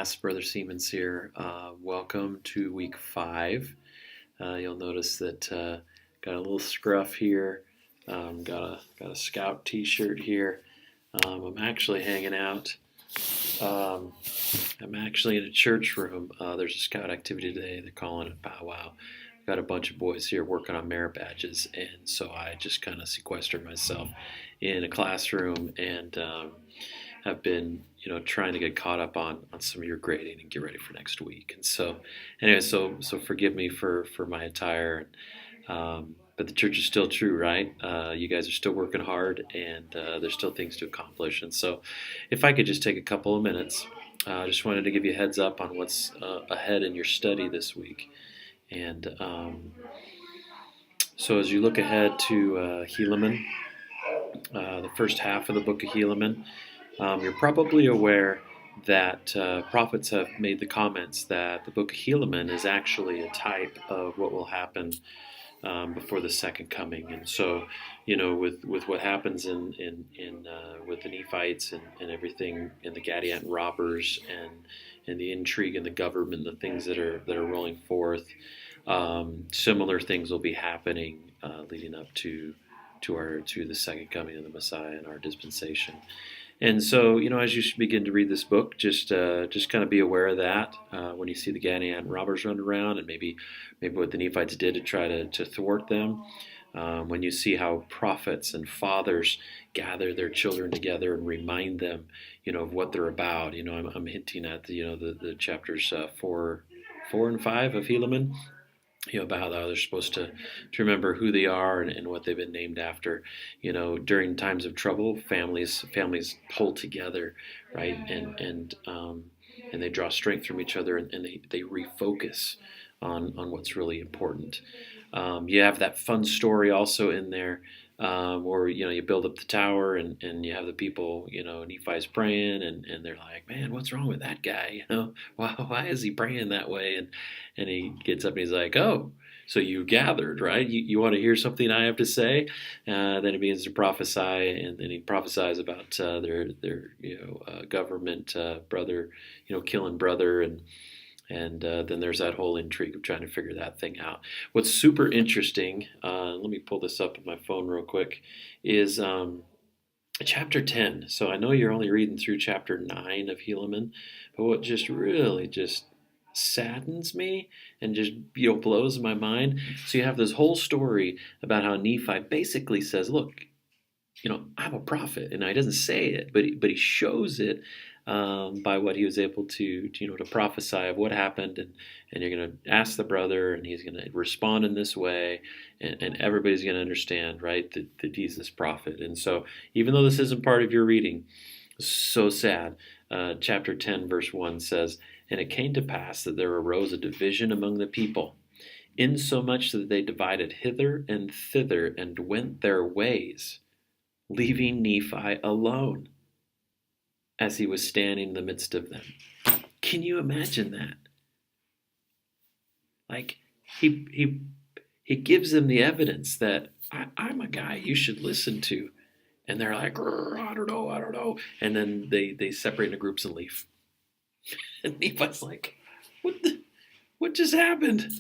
class. Brother Siemens here. Welcome to week 5. You'll notice that got a little scruff here. Got a Scout T-shirt here. I'm actually hanging out. I'm actually in a church room. There's a Scout activity today. They're calling it powwow. Got a bunch of boys here working on merit badges, and so I just kind of sequestered myself in a classroom and have been, trying to get caught up on some of your grading and get ready for next week. And so, anyway, so forgive me for my attire, but the church is still true, right? You guys are still working hard, and there's still things to accomplish. And so, if I could just take a couple of minutes, I just wanted to give you a heads up on what's ahead in your study this week. And so as you look ahead to Helaman, the first half of the book of Helaman, you're probably aware that prophets have made the comments that the book of Helaman is actually a type of what will happen before the second coming. And so, with what happens in with the Nephites and everything, and the Gadian robbers and the intrigue in the government, the things that are rolling forth, similar things will be happening leading up to the second coming of the Messiah and our dispensation. And so, as you begin to read this book, just kind of be aware of that when you see the Gadian robbers run around, and maybe what the Nephites did to try to thwart them. When you see how prophets and fathers gather their children together and remind them, of what they're about. I'm hinting at the chapters 4 and 5 of Helaman. About how they're supposed to remember who they are and what they've been named after. During times of trouble, families pull together, right, and they draw strength from each other, and they refocus on what's really important. You have that fun story also in there, where you build up the tower and you have the people, Nephi's praying, and they're like, man, what's wrong with that guy? Why is he praying that way? And he gets up and he's like, oh, so you gathered, right? You want to hear something I have to say? Then he begins to prophesy, and then he prophesies about their government brother, killing brother, and then there's that whole intrigue of trying to figure that thing out. What's super interesting, let me pull this up on my phone real quick, is chapter 10. So I know you're only reading through chapter 9 of Helaman, but what just really saddens me and just blows my mind. So you have this whole story about how Nephi basically says, look, I'm a prophet, and he doesn't say it, but he shows it by what he was able to prophesy of what happened, and you're going to ask the brother, and he's going to respond in this way, and everybody's going to understand, right, that he's this prophet. And so, even though this isn't part of your reading, so sad. Chapter 10, verse 1 says, "And it came to pass that there arose a division among the people, insomuch that they divided hither and thither, and went their ways, leaving Nephi alone, as he was standing in the midst of them." Can you imagine that? Like, he gives them the evidence that I'm a guy you should listen to. And they're like, I don't know. And then they separate into groups and leave. And Nephi's like, what just happened?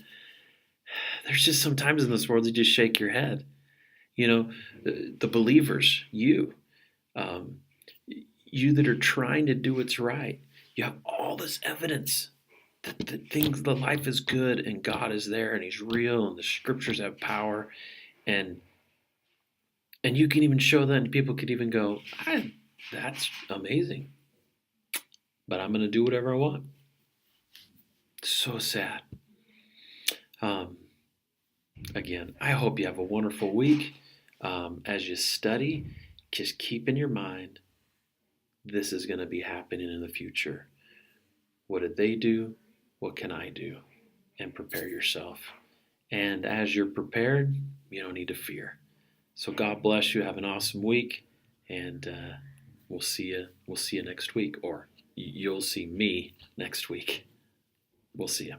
There's just some times in this world you just shake your head. The believers, you that are trying to do what's right, you have all this evidence that the life is good, and God is there, and he's real, and the scriptures have power, and you can even show that, and people could even go, that's amazing, but I'm going to do whatever I want. So sad. Again, I hope you have a wonderful week. As you study, just keep in your mind, this is going to be happening in the future. What did they do? What can I do? And prepare yourself. And as you're prepared, you don't need to fear. So God bless you. Have an awesome week, and we'll see you. We'll see you next week, or you'll see me next week. We'll see you.